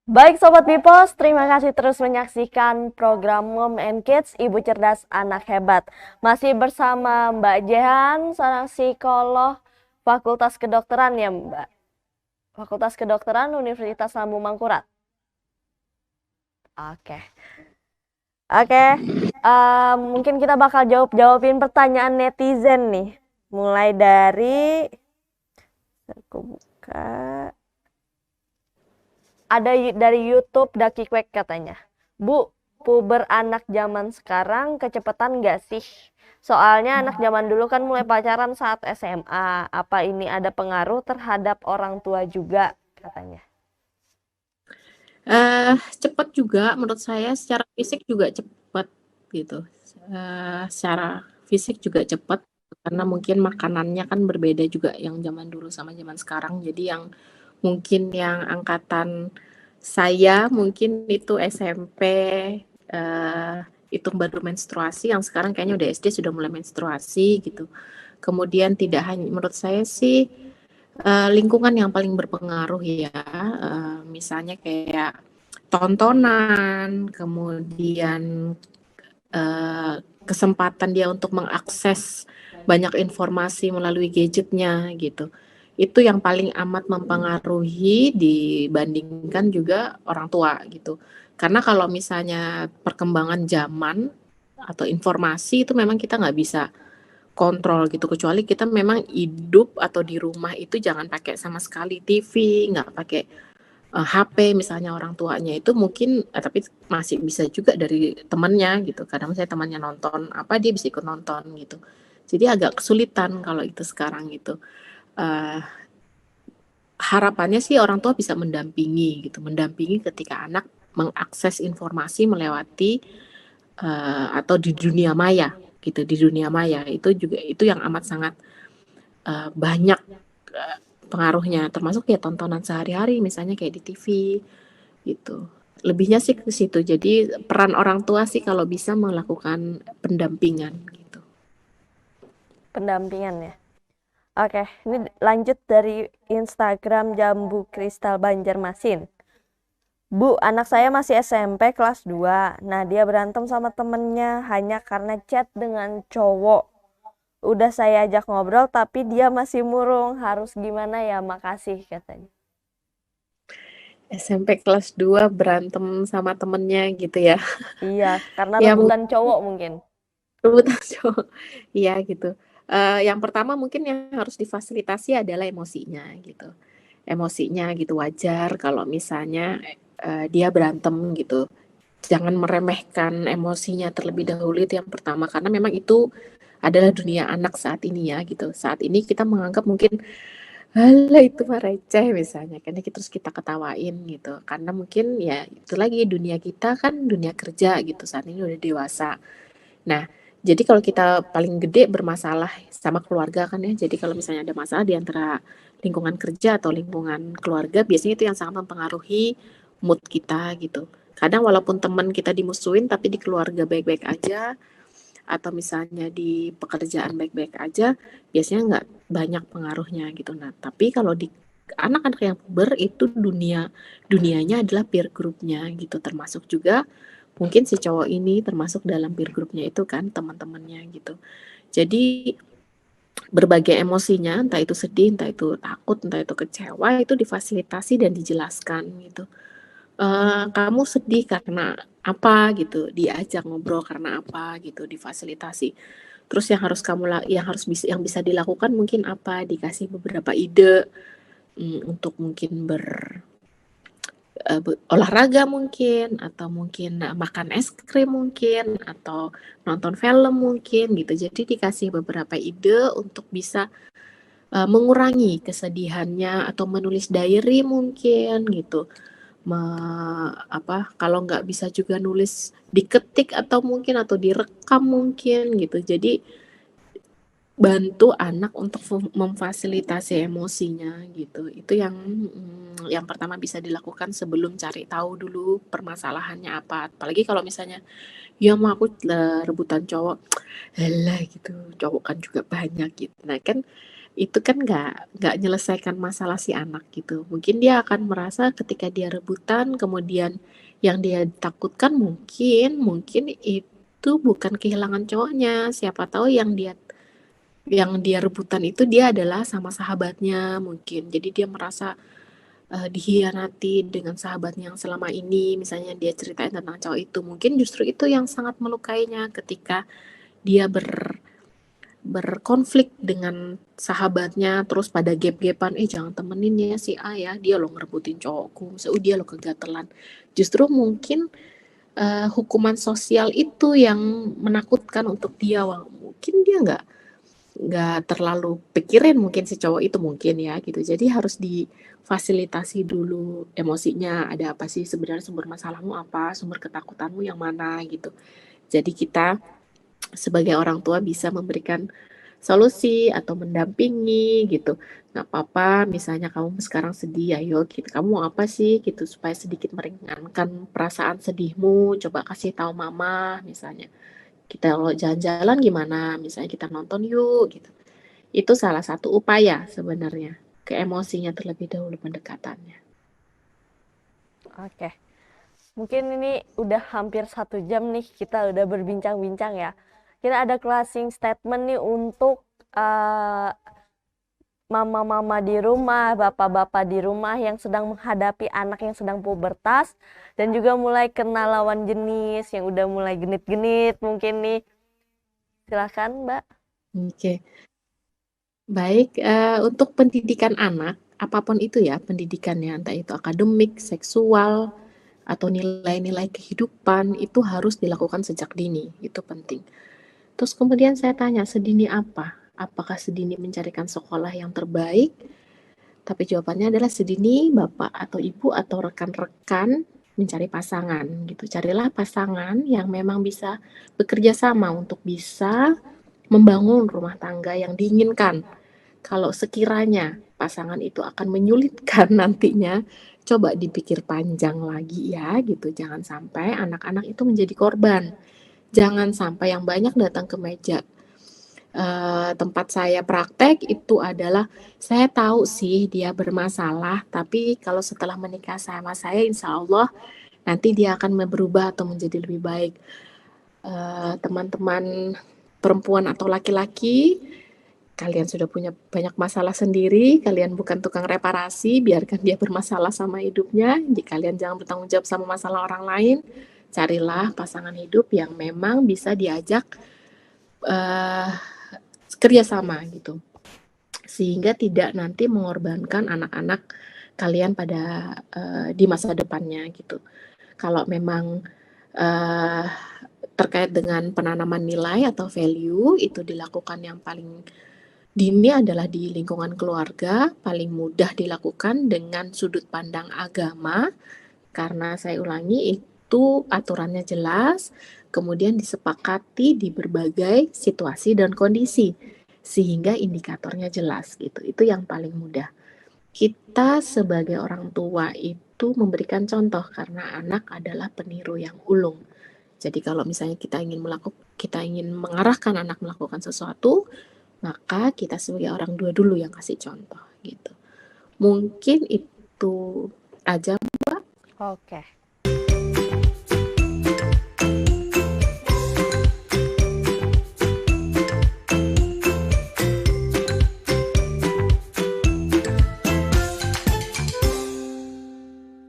Baik Sobat Bipos, terima kasih terus menyaksikan program Mom and Kids, Ibu Cerdas Anak Hebat. Masih bersama Mbak Jehan, seorang psikolog Fakultas Kedokteran ya Mbak? Fakultas Kedokteran Universitas Lambung Mangkurat. Oke, oke. Mungkin kita bakal jawabin pertanyaan netizen nih. Mulai dari, aku buka. Ada dari YouTube Daki Kwek katanya. Bu, puber anak zaman sekarang kecepatan gak sih? Soalnya anak zaman dulu kan mulai pacaran saat SMA. Apa ini ada pengaruh terhadap orang tua juga katanya? Cepat juga menurut saya secara fisik juga cepat gitu. Secara fisik juga cepat karena mungkin makanannya kan berbeda juga yang zaman dulu sama zaman sekarang. Jadi yang mungkin yang angkatan saya mungkin itu SMP, eee, itu baru menstruasi, yang sekarang kayaknya udah SD sudah mulai menstruasi gitu. Kemudian tidak hanya menurut saya sih, lingkungan yang paling berpengaruh ya, misalnya kayak tontonan, kemudian kesempatan dia untuk mengakses banyak informasi melalui gadgetnya gitu. Itu yang paling amat mempengaruhi dibandingkan juga orang tua gitu. Karena kalau misalnya perkembangan zaman atau informasi itu memang kita nggak bisa kontrol gitu, kecuali kita memang hidup atau di rumah itu jangan pakai sama sekali TV, nggak pakai HP misalnya orang tuanya itu mungkin tapi masih bisa juga dari temannya gitu. Kadang saya temannya nonton apa, dia bisa ikut nonton gitu. Jadi agak kesulitan kalau itu sekarang gitu. Eee, Harapannya sih orang tua bisa mendampingi gitu, mendampingi ketika anak mengakses informasi melewati, atau di dunia maya gitu, di dunia maya. Itu juga itu yang amat sangat, banyak, pengaruhnya, termasuk ya tontonan sehari-hari misalnya kayak di TV. Gitu. Lebihnya sih ke situ. Jadi peran orang tua sih kalau bisa melakukan pendampingan gitu. Pendampingan ya. Oke, ini lanjut dari Instagram Jambu Kristal Banjarmasin. Bu, anak saya masih SMP kelas 2. Nah, dia berantem sama temennya hanya karena chat dengan cowok. Udah saya ajak ngobrol tapi dia masih murung. Harus gimana ya? Makasih katanya. SMP kelas 2 berantem sama temennya gitu ya. Iya, karena Ya rebutan cowok mungkin. rebutan cowok. Iya gitu. Yang pertama mungkin yang harus difasilitasi adalah emosinya gitu. Emosinya gitu wajar kalau misalnya dia berantem gitu. Jangan meremehkan emosinya terlebih dahulu itu yang pertama karena memang itu adalah dunia anak saat ini ya gitu. Saat ini kita menganggap mungkin halah itu mah receh misalnya kan terus kita ketawain gitu. Karena mungkin ya itu lagi dunia kita kan dunia kerja gitu saat ini udah dewasa. Nah, jadi kalau kita paling gede bermasalah sama keluarga kan ya. Jadi kalau misalnya ada masalah di antara lingkungan kerja atau lingkungan keluarga biasanya itu yang sangat mempengaruhi mood kita gitu. Kadang walaupun teman kita dimusuhin tapi di keluarga baik-baik aja atau misalnya di pekerjaan baik-baik aja, biasanya nggak banyak pengaruhnya gitu. Nah, tapi kalau di anak-anak yang puber itu dunianya adalah peer group-nya gitu, termasuk juga mungkin si cowok ini termasuk dalam peer group-nya itu kan teman-temannya gitu. Jadi berbagai emosinya, entah itu sedih, entah itu takut, entah itu kecewa, itu difasilitasi dan dijelaskan gitu. Kamu sedih karena apa gitu, diajak ngobrol karena apa gitu, difasilitasi. Terus yang bisa dilakukan mungkin apa, dikasih beberapa ide, untuk mungkin olahraga mungkin, atau mungkin, makan es krim mungkin, atau nonton film mungkin gitu. Jadi dikasih beberapa ide untuk bisa, mengurangi kesedihannya atau menulis diary mungkin gitu. Me Apa, kalau nggak bisa juga nulis, diketik atau mungkin atau direkam mungkin gitu. Jadi bantu anak untuk memfasilitasi emosinya gitu. Itu yang pertama bisa dilakukan sebelum cari tahu dulu permasalahannya apa. Apalagi kalau misalnya, "Ya mah aku rebutan cowok." Halah gitu, cowok kan juga banyak gitu. Nah kan itu kan nggak nyelesaikan masalah si anak gitu. Mungkin dia akan merasa ketika dia rebutan, kemudian yang dia takutkan mungkin mungkin itu bukan kehilangan cowoknya. Siapa tahu yang dia rebutan itu dia adalah sama sahabatnya mungkin. Jadi dia merasa dikhianati dengan sahabatnya yang selama ini. Misalnya dia ceritain tentang cowok itu, mungkin justru itu yang sangat melukainya ketika dia berkonflik dengan sahabatnya, terus pada gap-gapan, jangan temenin ya si A ya, dia lo ngerebutin cowokku, dia lo kegatelan. Justru mungkin hukuman sosial itu yang menakutkan untuk dia. Wah, mungkin dia nggak terlalu pikirin mungkin si cowok itu mungkin ya gitu. Jadi harus difasilitasi dulu emosinya, ada apa sih sebenarnya, sumber masalahmu apa, sumber ketakutanmu yang mana gitu. Jadi kita sebagai orang tua bisa memberikan solusi atau mendampingi gitu. Nggak apa-apa, misalnya kamu sekarang sedih, ayo gitu. Kamu mau apa sih gitu supaya sedikit meringankan perasaan sedihmu. Coba kasih tahu mama misalnya. Kita kalau jalan-jalan gimana? Misalnya kita nonton yuk gitu. Itu salah satu upaya sebenarnya. Ke emosinya terlebih dahulu pendekatannya. Oke. Mungkin ini udah hampir 1 jam nih kita udah berbincang-bincang ya. Kita ada closing statement nih untuk uh, mama-mama di rumah, bapak-bapak di rumah yang sedang menghadapi anak yang sedang pubertas dan juga mulai kenal lawan jenis yang udah mulai genit-genit mungkin nih. Silakan, Mbak. Oke, baik. Untuk pendidikan anak, apapun itu ya pendidikannya, entah itu akademik, seksual, atau nilai-nilai kehidupan, itu harus dilakukan sejak dini. Itu penting. Terus kemudian saya tanya, sedini apa? Apakah sedini mencarikan sekolah yang terbaik? Tapi jawabannya adalah sedini bapak atau ibu atau rekan-rekan mencari pasangan gitu. Carilah pasangan yang memang bisa bekerja sama untuk bisa membangun rumah tangga yang diinginkan. Kalau sekiranya pasangan itu akan menyulitkan nantinya, coba dipikir panjang lagi ya gitu. Jangan sampai anak-anak itu menjadi korban. Jangan sampai yang banyak datang ke meja tempat saya praktek itu adalah, saya tahu sih dia bermasalah, tapi kalau setelah menikah sama saya, insya Allah nanti dia akan berubah atau menjadi lebih baik. Teman-teman perempuan atau laki-laki, kalian sudah punya banyak masalah sendiri, kalian bukan tukang reparasi, biarkan dia bermasalah sama hidupnya. Jika kalian jangan bertanggung jawab sama masalah orang lain, carilah pasangan hidup yang memang bisa diajak uh, kerjasama gitu, sehingga tidak nanti mengorbankan anak-anak kalian pada di masa depannya gitu. Kalau memang uh, terkait dengan penanaman nilai atau value, itu dilakukan yang paling dini adalah di lingkungan keluarga, paling mudah dilakukan dengan sudut pandang agama, karena saya ulangi itu aturannya jelas, kemudian disepakati di berbagai situasi dan kondisi, sehingga indikatornya jelas gitu. Itu yang paling mudah. Kita sebagai orang tua itu memberikan contoh karena anak adalah peniru yang ulung. Jadi kalau misalnya kita ingin mengarahkan anak melakukan sesuatu, maka kita sebagai orang tua dulu yang kasih contoh gitu. Mungkin itu aja. Oke.